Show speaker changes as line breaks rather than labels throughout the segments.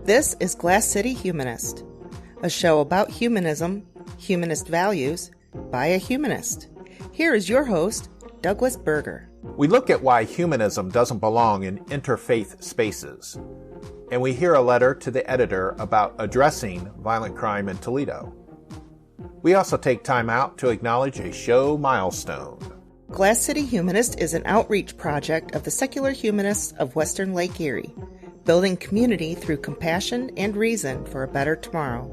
This is Glass City Humanist, a show about humanism, humanist values, by a humanist. Here is your host, Douglas Berger.
We look at why humanism doesn't belong in interfaith spaces, and we hear a letter to the editor about addressing violent crime in Toledo. We also take time out to acknowledge a show milestone.
Glass City Humanist is an outreach project of the secular humanists of Western Lake Erie, building community through compassion and reason for a better tomorrow.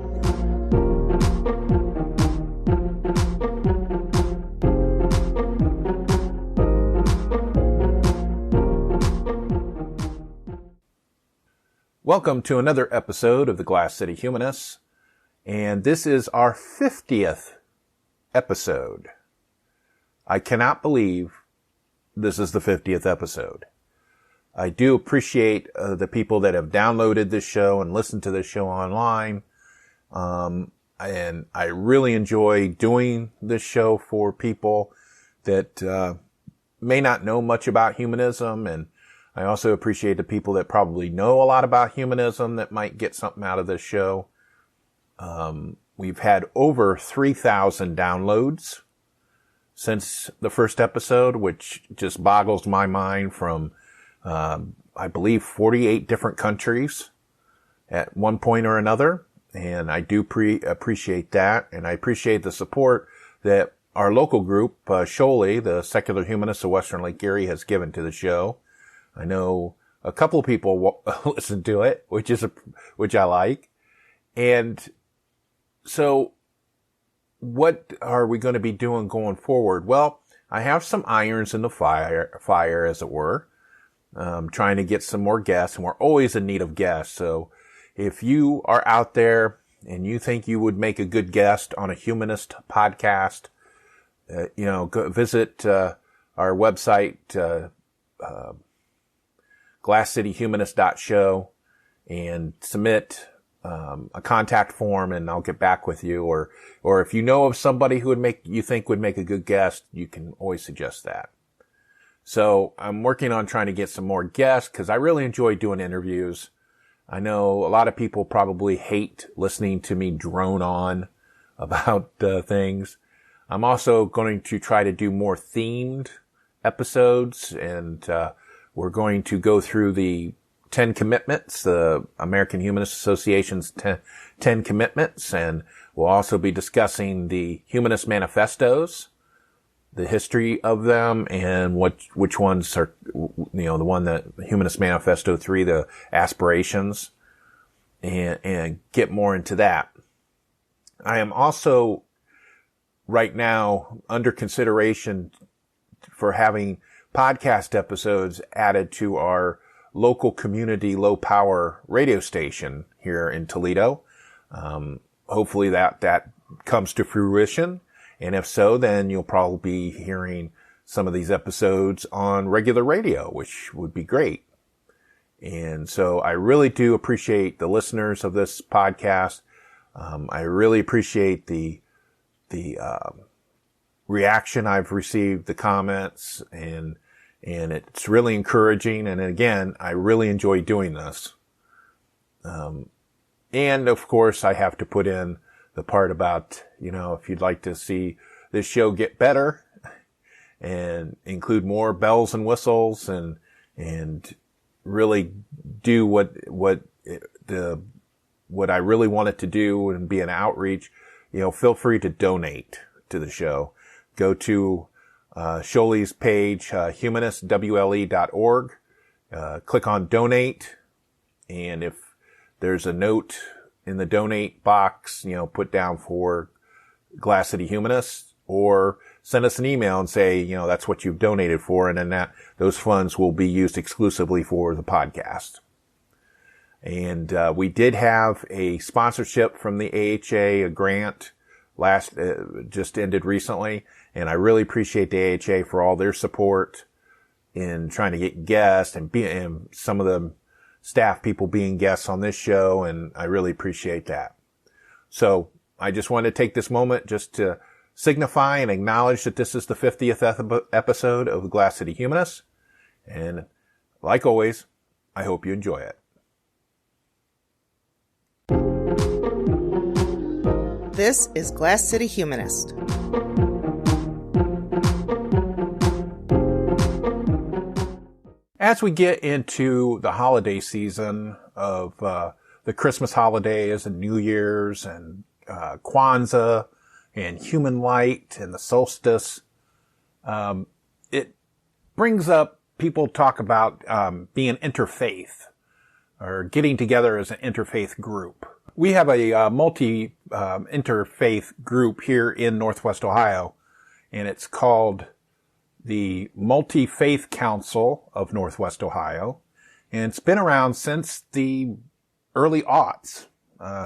Welcome to another episode of the Glass City Humanists, and this is our 50th episode. I cannot believe this is the 50th episode. I do appreciate the people that have downloaded this show and listened to this show online. And I really enjoy doing this show for people that may not know much about humanism. And I also appreciate the people that probably know a lot about humanism that might get something out of this show. We've had over 3,000 downloads since the first episode, which just boggles my mind, from I believe 48 different countries at one point or another. And I do appreciate that. And I appreciate the support that our local group, Sholey, the Secular Humanists of Western Lake Erie, has given to the show. I know a couple of people listen to it, which I like. And so what are we going to be doing going forward? Well, I have some irons in the fire, as it were. Trying to get some more guests, and we're always in need of guests. So if you are out there and you think you would make a good guest on a humanist podcast, go visit our website, glasscityhumanist.show, and submit a contact form, and I'll get back with you. Or if you know of somebody who you think would make a good guest, you can always suggest that. So I'm working on trying to get some more guests because I really enjoy doing interviews. I know a lot of people probably hate listening to me drone on about things. I'm also going to try to do more themed episodes, and we're going to go through the 10 commitments, the American Humanist Association's 10 commitments, and we'll also be discussing the Humanist manifestos, the history of them, and which ones are, the one that Humanist Manifesto 3, the aspirations, and get more into that. I am also right now under consideration for having podcast episodes added to our local community low power radio station here in Toledo. Hopefully that comes to fruition. And if so, then you'll probably be hearing some of these episodes on regular radio, which would be great. And so I really do appreciate the listeners of this podcast. I really appreciate the reaction I've received, the comments, and it's really encouraging. And again, I really enjoy doing this. And of course, I have to put in the part about, if you'd like to see this show get better and include more bells and whistles and really do what I really want it to do and be an outreach, feel free to donate to the show. Go to Sholey's page, humanistwle.org, click on donate, and if there's a note in the donate box, put down for Glass City Humanists, or send us an email and say, that's what you've donated for, and then those funds will be used exclusively for the podcast. And we did have a sponsorship from the AHA, a grant just ended recently, and I really appreciate the AHA for all their support in trying to get guests and some of the staff people being guests on this show, and I really appreciate that. So I just wanted to take this moment just to signify and acknowledge that this is the 50th episode of the Glass City Humanists. And like always, I hope you enjoy it.
This is Glass City Humanist.
As we get into the holiday season of the Christmas holidays and New Year's and Kwanzaa and Human Light and the solstice, it brings up, people talk about being interfaith or getting together as an interfaith group. We have a multi-interfaith group here in Northwest Ohio, and it's called the Multi-Faith Council of Northwest Ohio, and it's been around since the early aughts,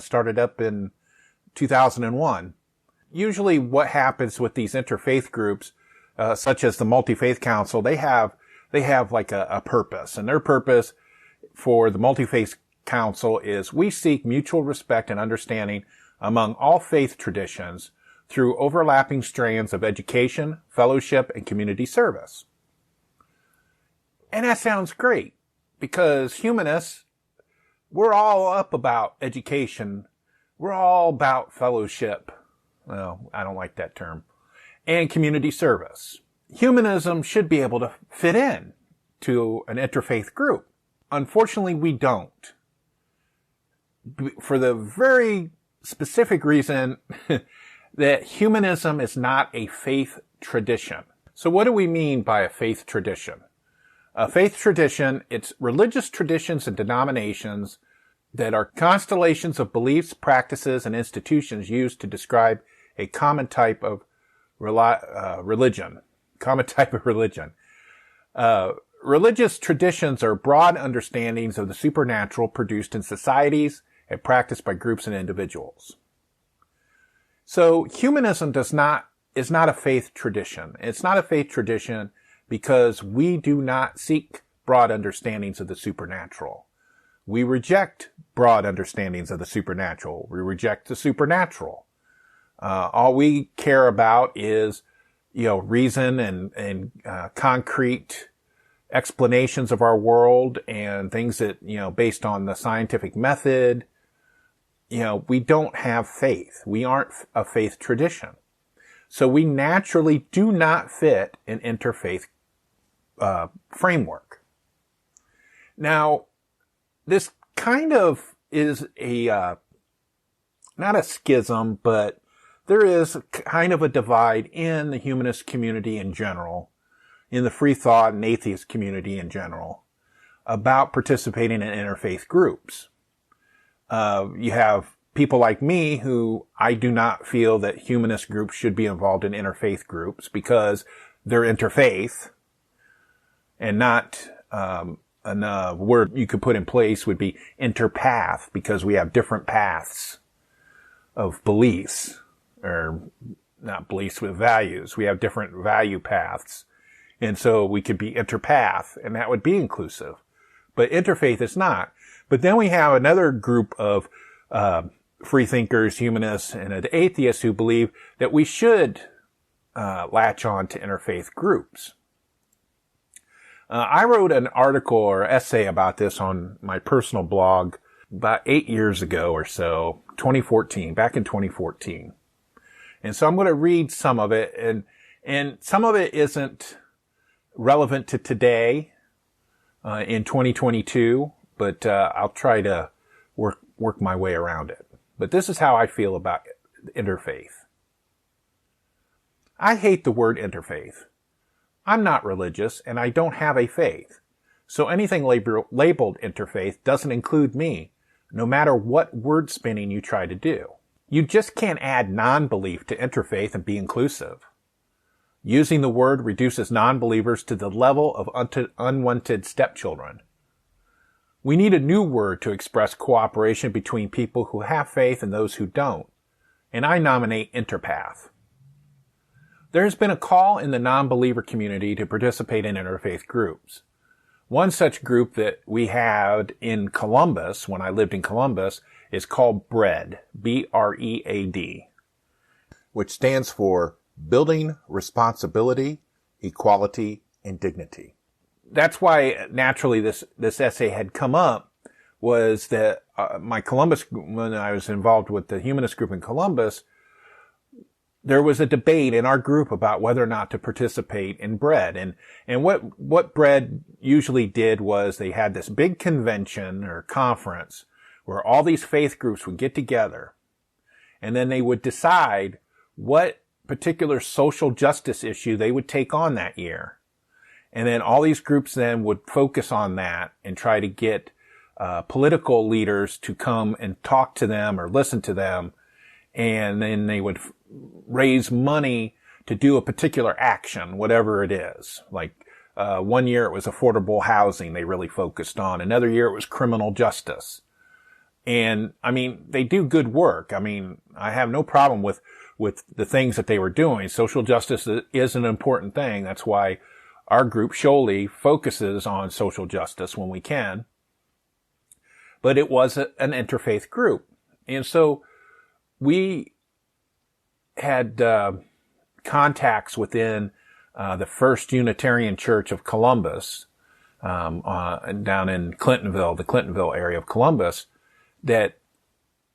started up in 2001. Usually what happens with these interfaith groups, such as the Multi-Faith Council, they have like a purpose, and their purpose for the Multi-Faith Council is we seek mutual respect and understanding among all faith traditions through overlapping strands of education, fellowship, and community service. And that sounds great, because humanists, we're all up about education. We're all about fellowship. Well, I don't like that term. And community service. Humanism should be able to fit in to an interfaith group. Unfortunately, we don't. For the very specific reason that humanism is not a faith tradition. So what do we mean by a faith tradition? A faith tradition, it's religious traditions and denominations that are constellations of beliefs, practices, and institutions used to describe a common type of religion. Common type of religion. Religious traditions are broad understandings of the supernatural produced in societies and practiced by groups and individuals. So humanism is not a faith tradition. It's not a faith tradition because we do not seek broad understandings of the supernatural. We reject broad understandings of the supernatural. We reject the supernatural. All we care about is, reason and concrete explanations of our world and things that, based on the scientific method. We don't have faith. We aren't a faith tradition. So we naturally do not fit an interfaith framework. Now, this kind of is not a schism, but there is kind of a divide in the humanist community in general, in the free thought and atheist community in general, about participating in interfaith groups. You have people like me who I do not feel that humanist groups should be involved in interfaith groups because they're interfaith, and not, a word you could put in place would be interpath, because we have different paths of beliefs, or not beliefs with values. We have different value paths. And so we could be interpath, and that would be inclusive. But interfaith is not. But then we have another group of free thinkers, humanists, and atheists who believe that we should latch on to interfaith groups. I wrote an article or essay about this on my personal blog about 8 years ago or so, back in 2014. And so I'm going to read some of it, and some of it isn't relevant to today, in 2022, but I'll try to work my way around it. But this is how I feel about interfaith. I hate the word interfaith. I'm not religious, and I don't have a faith. So anything labeled interfaith doesn't include me, no matter what word spinning you try to do. You just can't add non-belief to interfaith and be inclusive. Using the word reduces non-believers to the level of unwanted stepchildren. We need a new word to express cooperation between people who have faith and those who don't, and I nominate interpath. There has been a call in the non-believer community to participate in interfaith groups. One such group that we had in Columbus, when I lived in Columbus, is called BREAD, B-R-E-A-D, which stands for Building Responsibility, Equality, and Dignity. that's why naturally this essay had come up, was that my Columbus, when I was involved with the Humanist group in Columbus, there was a debate in our group about whether or not to participate in Bread. And what Bread usually did was they had this big convention or conference where all these faith groups would get together, and then they would decide what particular social justice issue they would take on that year. And then all these groups then would focus on that and try to get political leaders to come and talk to them or listen to them. And then they would raise money to do a particular action, whatever it is. Like one year it was affordable housing they really focused on. Another year it was criminal justice. And I mean, they do good work. I mean, I have no problem with the things that they were doing. Social justice is an important thing. That's why our group, Sholey, focuses on social justice when we can. But it was an interfaith group. And so we had contacts within the First Unitarian Church of Columbus, down in Clintonville, the Clintonville area of Columbus, that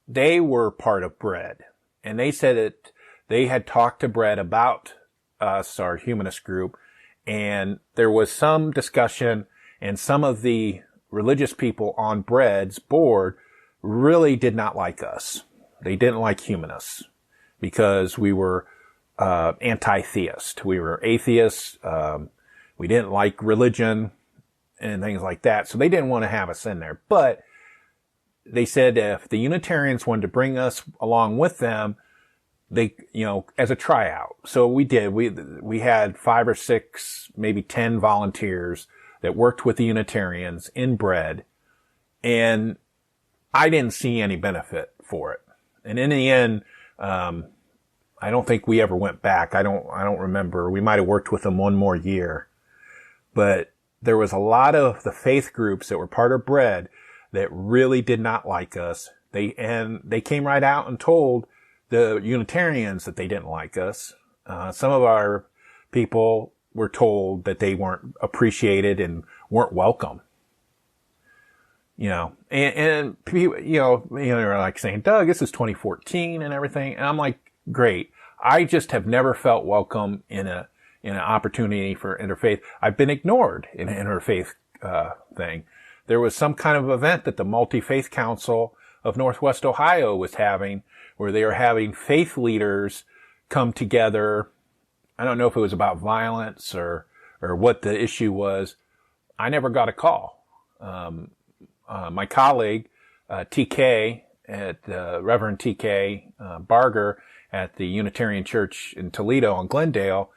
they were part of Bread. And they said that they had talked to Bread about us, our humanist group, and there was some discussion, and some of the religious people on Bread's board really did not like us. They didn't like humanists because we were anti-theist. We were atheists. We didn't like religion and things like that. So they didn't want to have us in there. But they said if the Unitarians wanted to bring us along with them, they, as a tryout. So we did. We had 5 or 6, maybe 10 volunteers that worked with the Unitarians in Bread. And I didn't see any benefit for it. And in the end, I don't think we ever went back. I don't remember. We might have worked with them one more year, but there was a lot of the faith groups that were part of Bread that really did not like us. They came right out and told the Unitarians that they didn't like us. Some of our people were told that they weren't appreciated and weren't welcome. And people, they're like saying, Doug, this is 2014 and everything. And I'm like, great. I just have never felt welcome in an opportunity for interfaith. I've been ignored in an interfaith, thing. There was some kind of event that the Multi-Faith Council of Northwest Ohio was having, where they were having faith leaders come together. I don't know if it was about violence or what the issue was. I never got a call. My colleague, TK at Reverend TK Barger at the Unitarian Church in Toledo on Glendale,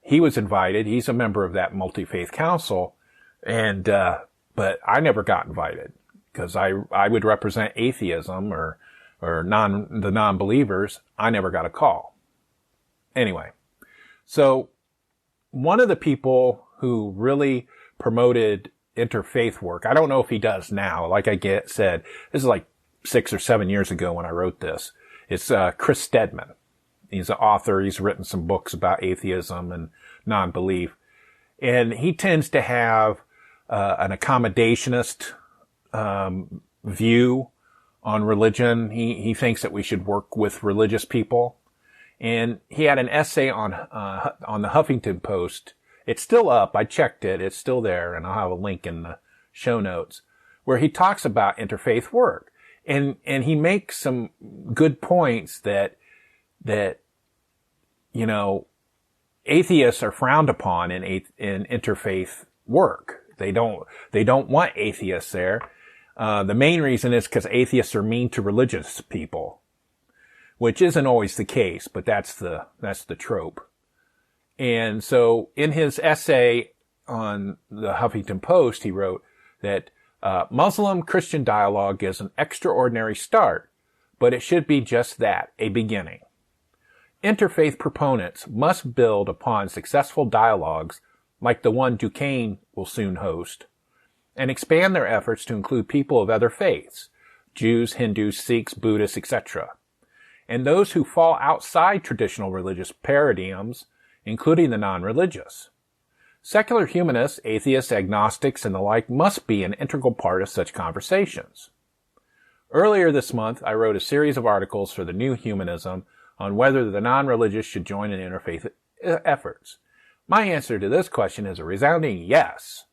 he was invited. He's a member of that Multi-Faith Council, and but I never got invited because I would represent atheism or the non-believers. I never got a call. Anyway, so one of the people who really promoted interfaith work, I don't know if he does now. Like I said, this is like 6 or 7 years ago when I wrote this. It's Chris Stedman. He's an author. He's written some books about atheism and non-belief. And he tends to have an accommodationist view on religion. He thinks that we should work with religious people. And he had an essay on the Huffington Post. It's still up. I checked it. It's still there, and I'll have a link in the show notes, where he talks about interfaith work. And he makes some good points that atheists are frowned upon in interfaith work. They don't want atheists there. The main reason is because atheists are mean to religious people, which isn't always the case, but that's the trope. And so in his essay on the Huffington Post, he wrote that Muslim-Christian dialogue is an extraordinary start, but it should be just that, a beginning. Interfaith proponents must build upon successful dialogues like the one Duquesne will soon host, and expand their efforts to include people of other faiths, Jews, Hindus, Sikhs, Buddhists, etc., and those who fall outside traditional religious paradigms, including the non-religious. Secular humanists, atheists, agnostics, and the like must be an integral part of such conversations. Earlier this month, I wrote a series of articles for the New Humanism on whether the non-religious should join in interfaith efforts. My answer to this question is a resounding yes.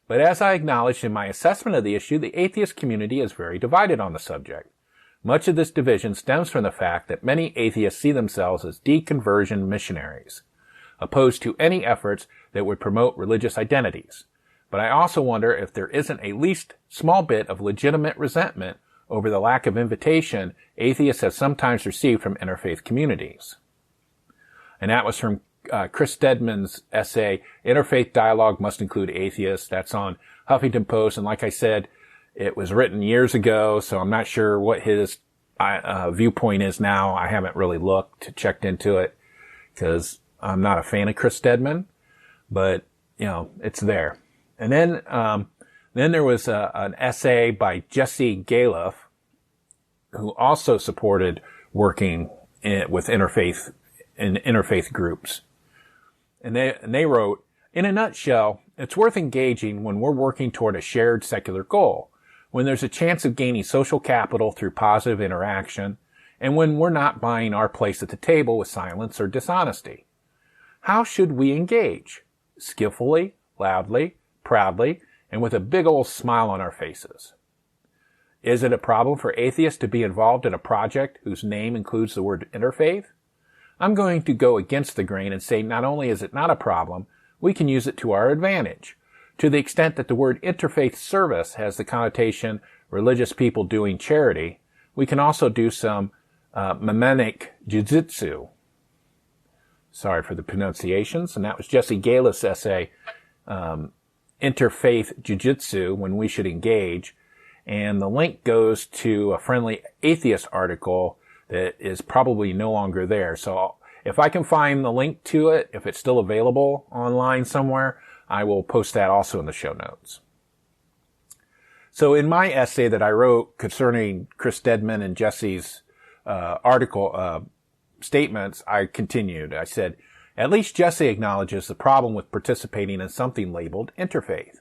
But as I acknowledged in my assessment of the issue, the atheist community is very divided on the subject. Much of this division stems from the fact that many atheists see themselves as deconversion missionaries, opposed to any efforts that would promote religious identities. But I also wonder if there isn't a least small bit of legitimate resentment over the lack of invitation atheists have sometimes received from interfaith communities. And that was from Chris Stedman's essay, Interfaith Dialogue Must Include Atheists. That's on Huffington Post. And like I said, it was written years ago, so I'm not sure what his viewpoint is now. I haven't really checked into it, because I'm not a fan of Chris Stedman, but, it's there. And then there was an essay by Jesse Galiff, who also supported working with interfaith groups. And they wrote, in a nutshell, it's worth engaging when we're working toward a shared secular goal, when there's a chance of gaining social capital through positive interaction, and when we're not buying our place at the table with silence or dishonesty. How should we engage? Skillfully, loudly, proudly, and with a big old smile on our faces. Is it a problem for atheists to be involved in a project whose name includes the word interfaith? I'm going to go against the grain and say not only is it not a problem, we can use it to our advantage. To the extent that the word interfaith service has the connotation religious people doing charity, we can also do some mnemonic jiu-jitsu. Sorry for the pronunciations. And that was Jesse Galiff's essay, Interfaith Jiu-Jitsu, When We Should Engage. And the link goes to a Friendly Atheist article that is probably no longer there. So if I can find the link to it, if it's still available online somewhere, I will post that also in the show notes. So in my essay that I wrote concerning Chris Stedman and Jesse's statements, I continued. I said, at least Jesse acknowledges the problem with participating in something labeled interfaith.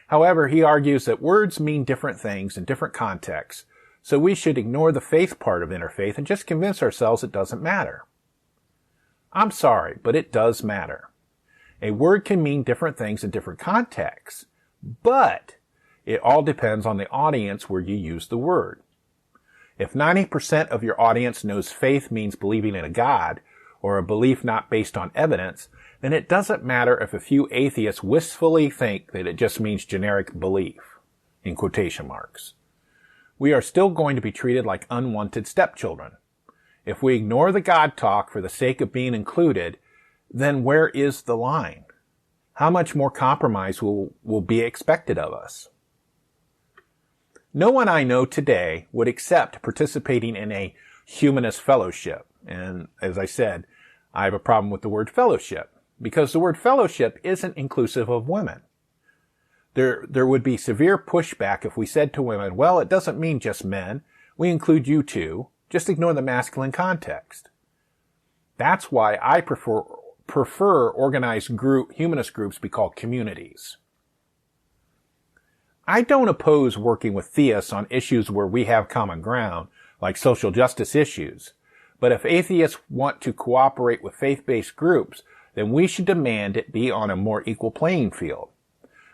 However, he argues that words mean different things in different contexts, so we should ignore the faith part of interfaith and just convince ourselves it doesn't matter. I'm sorry, but it does matter. A word can mean different things in different contexts, but it all depends on the audience where you use the word. If 90% of your audience knows faith means believing in a God, or a belief not based on evidence, then it doesn't matter if a few atheists wistfully think that it just means generic belief, in quotation marks. We are still going to be treated like unwanted stepchildren. If we ignore the God talk for the sake of being included, then where is the line? How much more compromise will be expected of us? No one I know today would accept participating in a humanist fellowship. And as I said, I have a problem with the word fellowship, because the word fellowship isn't inclusive of women. There would be severe pushback if we said to women, well, it doesn't mean just men. We include you too. Just ignore the masculine context. That's why I prefer organized humanist groups be called communities. I don't oppose working with theists on issues where we have common ground, like social justice issues. But if atheists want to cooperate with faith-based groups, then we should demand it be on a more equal playing field.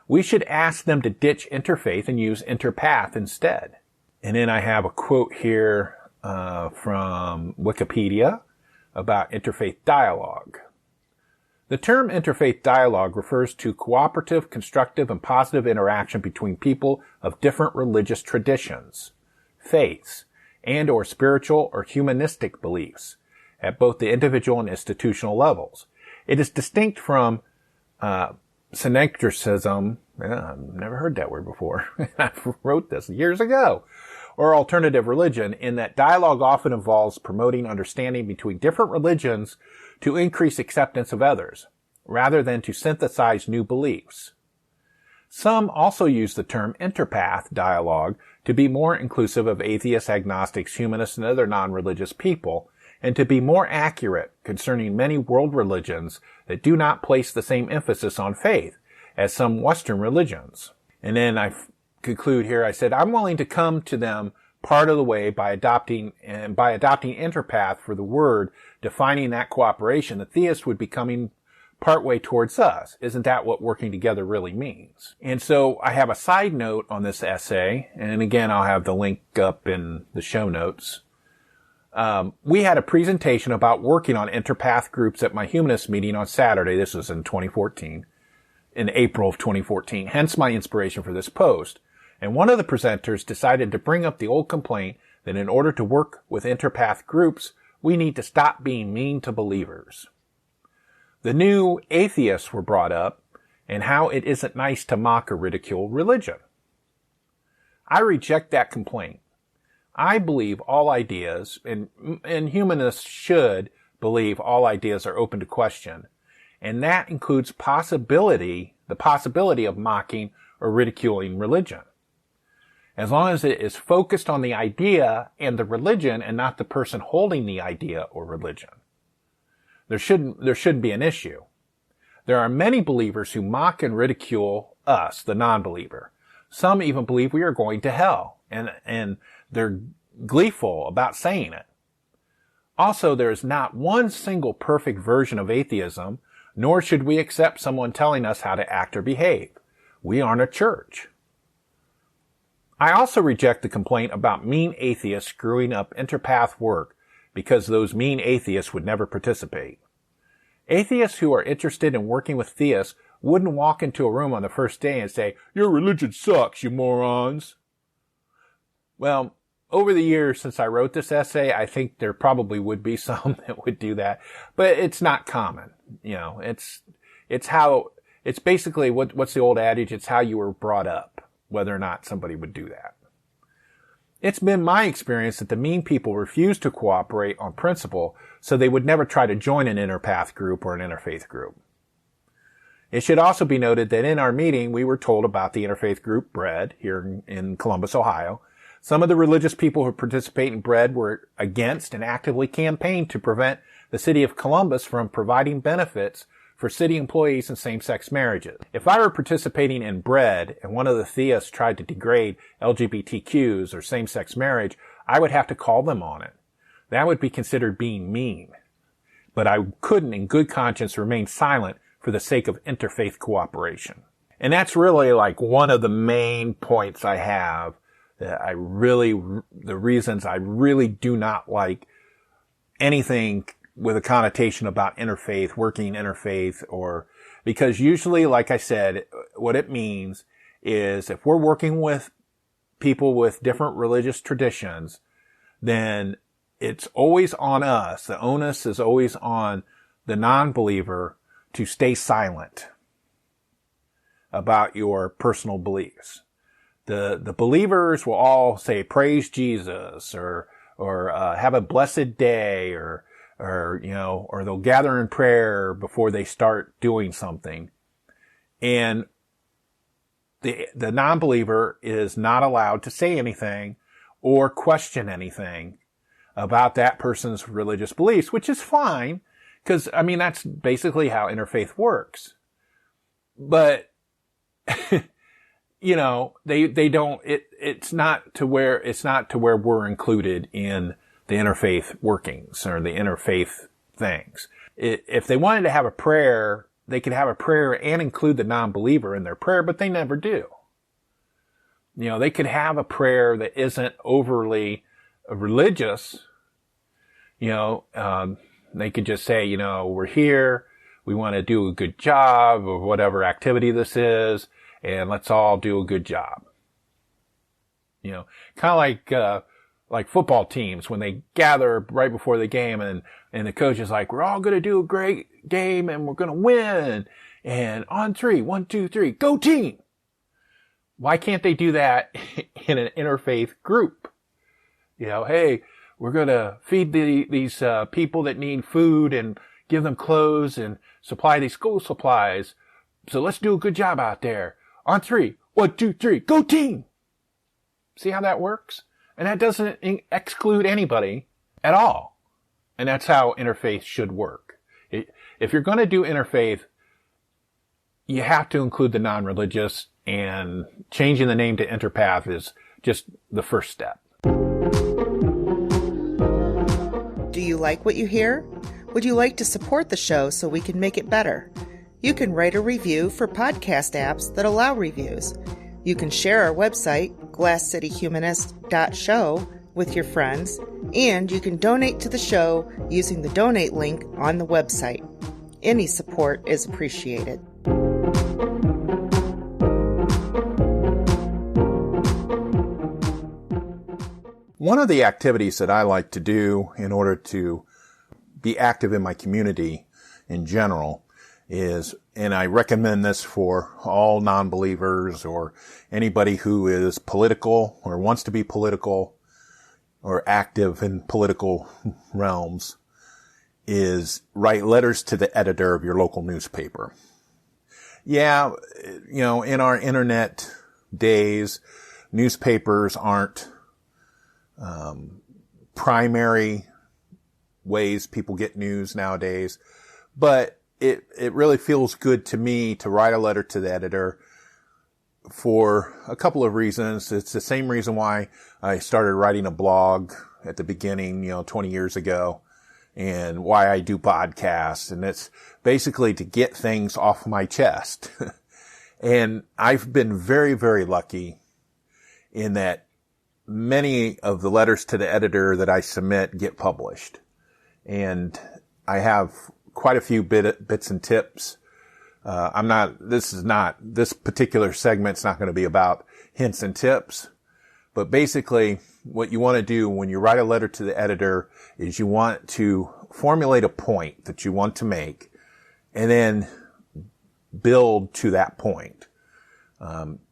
We should ask them to ditch interfaith and use interpath instead. And then I have a quote here from Wikipedia about interfaith dialogue. The term interfaith dialogue refers to cooperative, constructive, and positive interaction between people of different religious traditions, faiths, and or spiritual or humanistic beliefs at both the individual and institutional levels. It is distinct from synecdoche. I've never heard that word before. I wrote this years ago. Or alternative religion, in that dialogue often involves promoting understanding between different religions to increase acceptance of others, rather than to synthesize new beliefs. Some also use the term interpath dialogue to be more inclusive of atheists, agnostics, humanists, and other non-religious people, and to be more accurate concerning many world religions that do not place the same emphasis on faith as some Western religions. And then I conclude here, I said, I'm willing to come to them part of the way by adopting Interpath for the word, defining that cooperation. The theist would be coming partway towards us. Isn't that what working together really means? And so I have a side note on this essay, and again, I'll have the link up in the show notes. We had a presentation about working on Interpath groups at my Humanist meeting on Saturday. This was in April of 2014, hence my inspiration for this post. And one of the presenters decided to bring up the old complaint that in order to work with Interpath groups, we need to stop being mean to believers. The new atheists were brought up, and how it isn't nice to mock or ridicule religion. I reject that complaint. I believe all ideas, and humanists should believe all ideas are open to question, and that includes the possibility of mocking or ridiculing religion. As long as it is focused on the idea and the religion and not the person holding the idea or religion. There shouldn't be an issue. There are many believers who mock and ridicule us, the non-believer. Some even believe we are going to hell, and they're gleeful about saying it. Also, there is not one single perfect version of atheism, nor should we accept someone telling us how to act or behave. We aren't a church. I also reject the complaint about mean atheists screwing up Interpath work because those mean atheists would never participate. Atheists who are interested in working with theists wouldn't walk into a room on the first day and say, "Your religion sucks, you morons." Well, over the years since I wrote this essay, I think there probably would be some that would do that, but it's not common. It's basically what's the old adage? It's how you were brought up, whether or not somebody would do that. It's been my experience that the mean people refuse to cooperate on principle, so they would never try to join an Interpath group or an interfaith group. It should also be noted that in our meeting, we were told about the interfaith group Bread here in Columbus, Ohio. Some of the religious people who participate in Bread were against and actively campaigned to prevent the city of Columbus from providing benefits for city employees and same-sex marriages. If I were participating in Bread and one of the theists tried to degrade LGBTQs or same-sex marriage, I would have to call them on it. That would be considered being mean. But I couldn't in good conscience remain silent for the sake of interfaith cooperation. And that's really like one of the main points I have that the reasons I really do not like anything with a connotation about interfaith, working interfaith, because usually, like I said, what it means is if we're working with people with different religious traditions, then it's always on us. The onus is always on the non-believer to stay silent about your personal beliefs. The believers will all say, "Praise Jesus," or "Have a blessed day," or they'll gather in prayer before they start doing something. And the non-believer is not allowed to say anything or question anything about that person's religious beliefs, which is fine, because, that's basically how interfaith works. But, they don't, it's not to where we're included in the interfaith workings or the interfaith things. If they wanted to have a prayer, they could have a prayer and include the non-believer in their prayer, but they never do. They could have a prayer that isn't overly religious. They could just say, we're here, we want to do a good job of whatever activity this is, and let's all do a good job. Kind of like football teams when they gather right before the game and the coach is like, "We're all going to do a great game and we're going to win. And on 3, 1, 2, 3, go team." Why can't they do that in an interfaith group? Hey, we're going to feed these people that need food and give them clothes and supply these school supplies. So let's do a good job out there. On 3, 1, 2, 3, go team. See how that works? And that doesn't exclude anybody at all. And that's how interfaith should work. If you're going to do interfaith, you have to include the non-religious, and changing the name to Interpath is just the first step.
Do you like what you hear? Would you like to support the show so we can make it better? You can write a review for podcast apps that allow reviews. You can share our website, glasscityhumanist.show, with your friends, and you can donate to the show using the donate link on the website. Any support is appreciated.
One of the activities that I like to do in order to be active in my community in general is, and I recommend this for all non-believers or anybody who is political or wants to be political or active in political realms, is write letters to the editor of your local newspaper. Yeah, in our internet days, newspapers aren't primary ways people get news nowadays, but it really feels good to me to write a letter to the editor for a couple of reasons. It's the same reason why I started writing a blog at the beginning, 20 years ago, and why I do podcasts. And it's basically to get things off my chest. And I've been very, very lucky in that many of the letters to the editor that I submit get published. And I have quite a few bits and tips. This particular segment's not going to be about hints and tips, but basically what you want to do when you write a letter to the editor is you want to formulate a point that you want to make and then build to that point.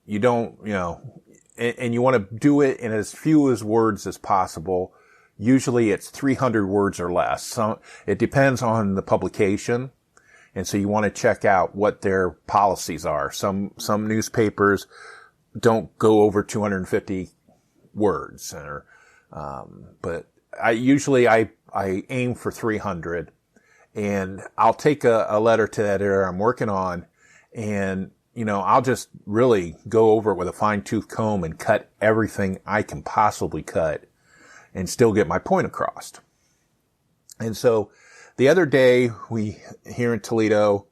You don't, and you want to do it in as few as words as possible. Usually it's 300 words or less. It depends on the publication. And so you want to check out what their policies are. Some newspapers don't go over 250 words, but I aim for 300, and I'll take a letter to the editor I'm working on, and I'll just really go over it with a fine-tooth comb and cut everything I can possibly cut and still get my point across. And so the other day, we here in Toledo,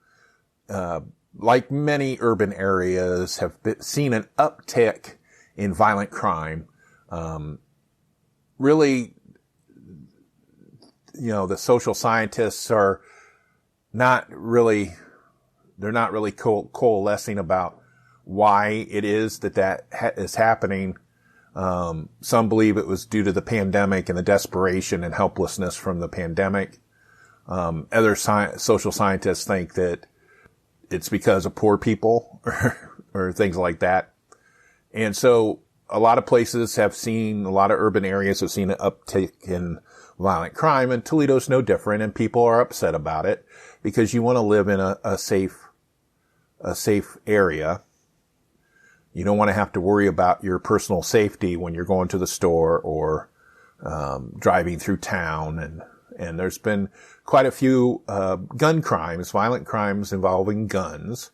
like many urban areas, have seen an uptick in violent crime. Really, the social scientists are not really coalescing about why it is that is happening. Some believe it was due to the pandemic and the desperation and helplessness from the pandemic. Other social scientists think that it's because of poor people or things like that. And so a lot of places a lot of urban areas have seen an uptick in violent crime, and Toledo's no different, and people are upset about it because you want to live in a safe area. You don't want to have to worry about your personal safety when you're going to the store or driving through town. And there's been quite a few gun crimes, violent crimes involving guns.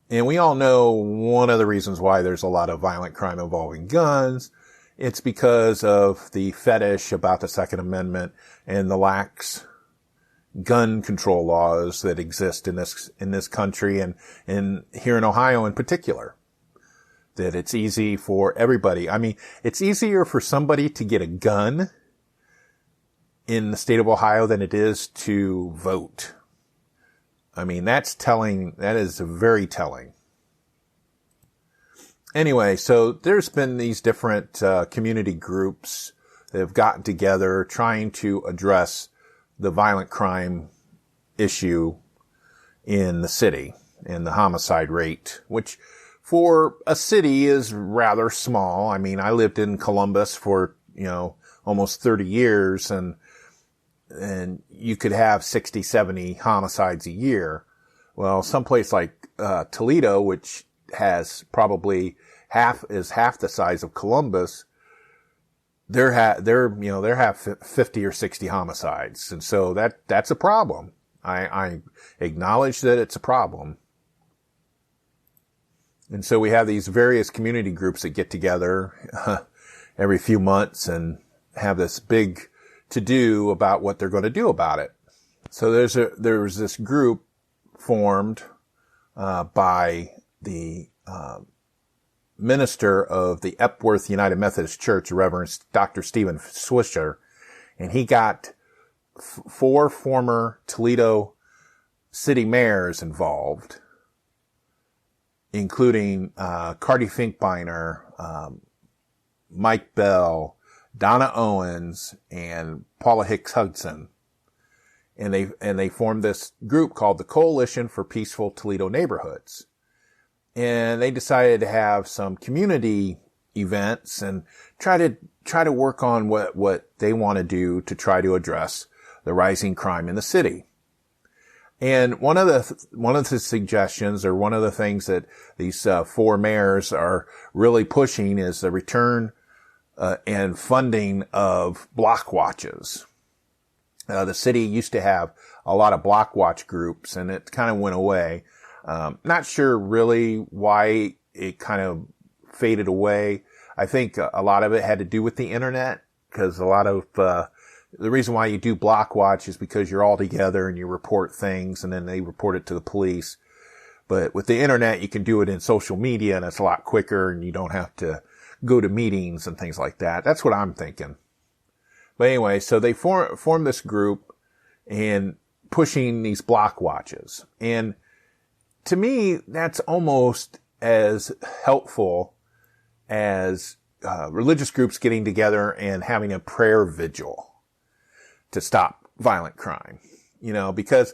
And we all know one of the reasons why there's a lot of violent crime involving guns. It's because of the fetish about the Second Amendment and the lax gun control laws that exist in this country and here in Ohio in particular. That it's easy for everybody. I mean, it's easier for somebody to get a gun in the state of Ohio than it is to vote. I mean, that's telling. That is very telling. Anyway, so there's been these different community groups that have gotten together trying to address the violent crime issue in the city and the homicide rate, which for a city is rather small. I mean, I lived in Columbus for, almost 30 years and you could have 60, 70 homicides a year. Well, someplace like Toledo, which has probably half the size of Columbus, there have 50 or 60 homicides. And so that's a problem. I acknowledge that it's a problem. And so we have these various community groups that get together every few months and have this big to-do about what they're going to do about it. So there's this group formed by the minister of the Epworth United Methodist Church, Reverend Dr. Stephen Swisher, and he got 4 former Toledo city mayors involved, including Carty Finkbeiner, Mike Bell, Donna Owens, and Paula Hicks Hudson. And they formed this group called the Coalition for Peaceful Toledo Neighborhoods. And they decided to have some community events and try to work on what they want to do to try to address the rising crime in the city. And one of the suggestions, or one of the things that these 4 mayors are really pushing, is the return and funding of block watches. The city used to have a lot of block watch groups, and it kind of went away. Not sure really why it kind of faded away. I think a lot of it had to do with the internet, because a lot of the reason why you do block watch is because you're all together and you report things, and then they report it to the police. But with the internet, you can do it in social media, and it's a lot quicker, and you don't have to go to meetings and things like that. That's what I'm thinking. But anyway, so they form this group and pushing these block watches. And to me, that's almost as helpful as religious groups getting together and having a prayer vigil to stop violent crime. Because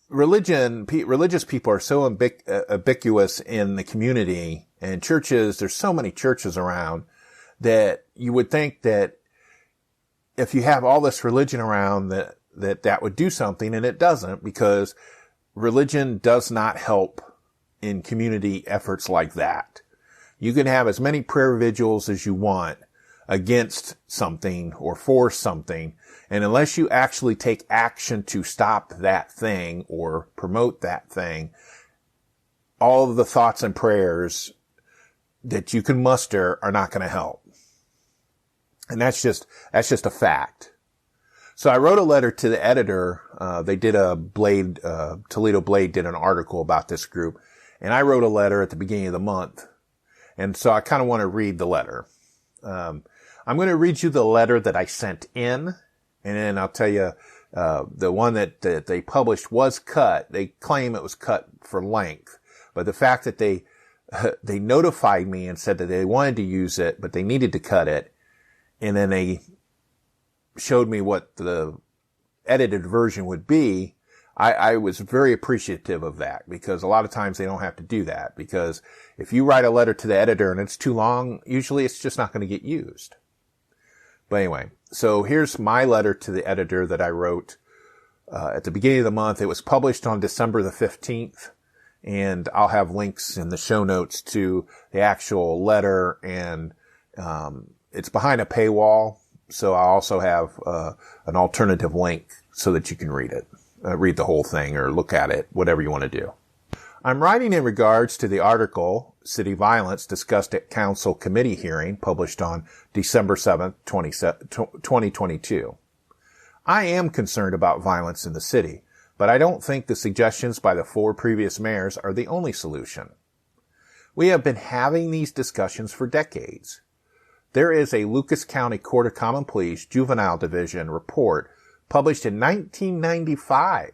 religious people are so ubiquitous in the community, and churches, there's so many churches around, that you would think that if you have all this religion around, that would do something, and it doesn't, because religion does not help in community efforts like that. You can have as many prayer vigils as you want against something or for something, and unless you actually take action to stop that thing or promote that thing, all of the thoughts and prayers that you can muster are not going to help. And that's just a fact. So I wrote a letter to the editor. They did Toledo Blade did an article about this group, and I wrote a letter at the beginning of the month. And so I kind of want to read the letter. I'm going to read you the letter that I sent in, and then I'll tell you, the one that they published was cut. They claim it was cut for length, but the fact that they notified me and said that they wanted to use it, but they needed to cut it, and then they showed me what the edited version would be, I was very appreciative of that, because a lot of times they don't have to do that, because if you write a letter to the editor and it's too long, usually it's just not going to get used. But anyway, so here's my letter to the editor that I wrote at the beginning of the month. It was published on December the 15th, and I'll have links in the show notes to the actual letter, and it's behind a paywall, so I also have an alternative link so that you can read it, read the whole thing, or look at it, whatever you want to do. I'm writing in regards to the article, City Violence, discussed at Council Committee hearing, published on December 7th, 2022. I am concerned about violence in the city, but I don't think the suggestions by the 4 previous mayors are the only solution. We have been having these discussions for decades. There is a Lucas County Court of Common Pleas Juvenile Division report published in 1995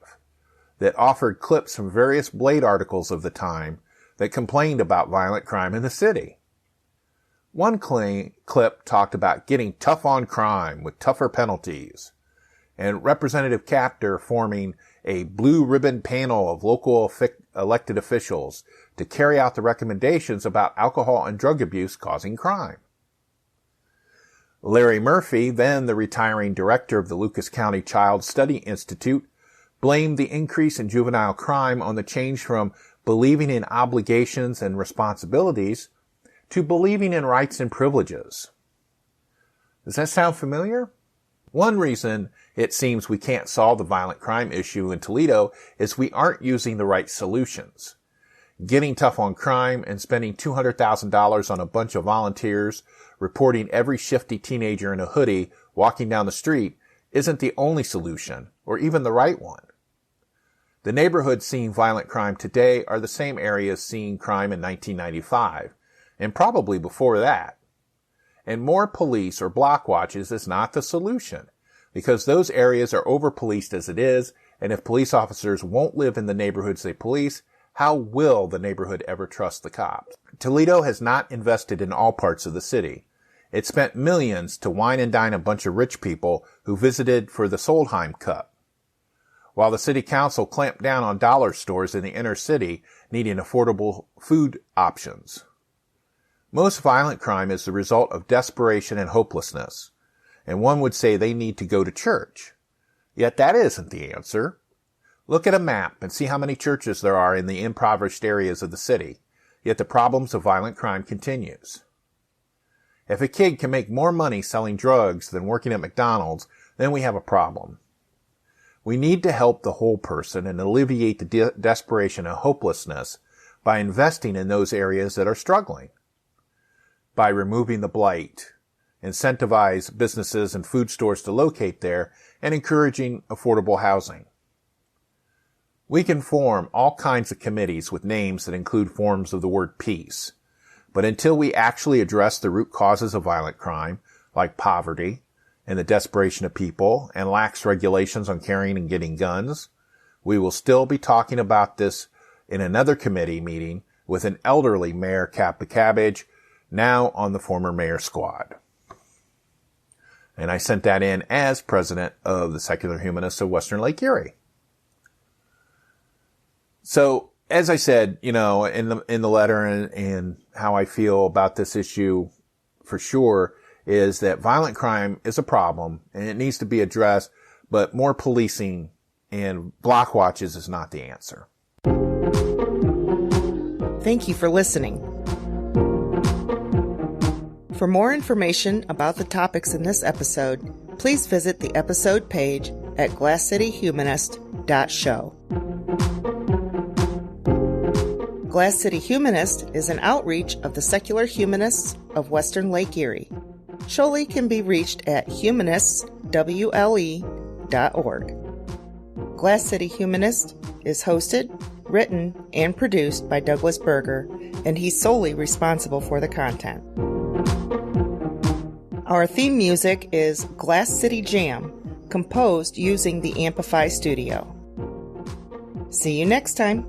that offered clips from various Blade articles of the time that complained about violent crime in the city. One clip talked about getting tough on crime with tougher penalties, and Representative Capter forming a blue ribbon panel of local elected officials to carry out the recommendations about alcohol and drug abuse causing crime. Larry Murphy, then the retiring director of the Lucas County Child Study Institute, blamed the increase in juvenile crime on the change from believing in obligations and responsibilities to believing in rights and privileges. Does that sound familiar? One reason it seems we can't solve the violent crime issue in Toledo is we aren't using the right solutions. Getting tough on crime and spending $200,000 on a bunch of volunteers reporting every shifty teenager in a hoodie walking down the street isn't the only solution, or even the right one. The neighborhoods seeing violent crime today are the same areas seeing crime in 1995, and probably before that. And more police or block watches is not the solution, because those areas are over-policed as it is, and if police officers won't live in the neighborhoods they police, how will the neighborhood ever trust the cops? Toledo has not invested in all parts of the city. It spent millions to wine and dine a bunch of rich people who visited for the Solheim Cup, while the city council clamped down on dollar stores in the inner city needing affordable food options. Most violent crime is the result of desperation and hopelessness, and one would say they need to go to church. Yet that isn't the answer. Look at a map and see how many churches there are in the impoverished areas of the city, yet the problems of violent crime continues. If a kid can make more money selling drugs than working at McDonald's, then we have a problem. We need to help the whole person and alleviate the desperation and hopelessness by investing in those areas that are struggling. By removing the blight, incentivize businesses and food stores to locate there, and encouraging affordable housing. We can form all kinds of committees with names that include forms of the word peace. But until we actually address the root causes of violent crime, like poverty, and the desperation of people, and lax regulations on carrying and getting guns, we will still be talking about this in another committee meeting with an elderly Mayor Cabbage, now on the former mayor squad. And I sent that in as president of the Secular Humanists of Western Lake Erie. So, as I said, in the letter and how I feel about this issue for sure is that violent crime is a problem and it needs to be addressed, but more policing and block watches is not the answer.
Thank you for listening. For more information about the topics in this episode, please visit the episode page at glasscityhumanist.show. Glass City Humanist is an outreach of the Secular Humanists of Western Lake Erie. Sholi can be reached at humanistswle.org. Glass City Humanist is hosted, written, and produced by Douglas Berger, and he's solely responsible for the content. Our theme music is Glass City Jam, composed using the Amplify Studio. See you next time.